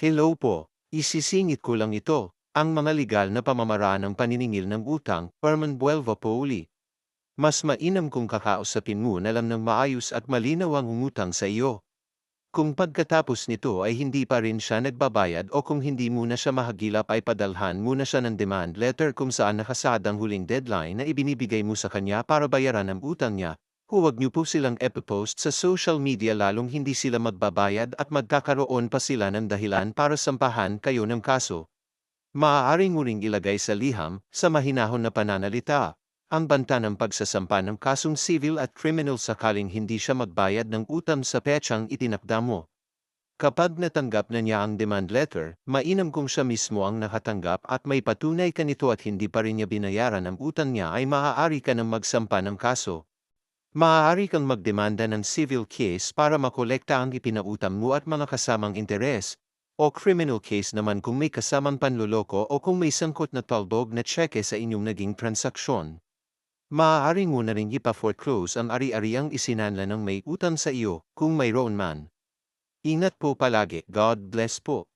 Hello po, isisingit ko lang ito, ang mga legal na pamamaraan ng paniningil ng utang, Herman Buelva po uli. Mas mainam kung kakausapin mo na lang ng maayos at malinaw ang umutang sa iyo. Kung pagkatapos nito ay hindi pa rin siya nagbabayad o kung hindi mo na siya mahagilap ay padalhan muna siya ng demand letter kung saan nakasad ang huling deadline na ibinibigay mo sa kanya para bayaran ang utang niya. Huwag niyo po silang epipost sa social media lalong hindi sila magbabayad at magkakaroon pa sila ng dahilan para sampahan kayo ng kaso. Maaari mo ring ilagay sa liham, sa mahinahon na pananalita, ang banta ng pagsasampa ng kasong civil at criminal sakaling hindi siya magbayad ng utang sa petsang itinakda mo. Kapag natanggap na niya ang demand letter, mainam kung siya mismo ang nakatanggap at may patunay ka nito at hindi pa rin niya binayaran ang utang niya ay maaari ka nang magsampa ng kaso. Maaari kang magdemanda ng civil case para makolekta ang ipinautang mo at mga kasamang interes, o criminal case naman kung may kasamang panloloko o kung may sangkot na talbog na tseke sa inyong naging transaksyon. Maaari mo na rin ipa-foreclose ang ari-ariang isinanla ng may utang sa iyo, kung mayroon man. Ingat po palagi, God bless po.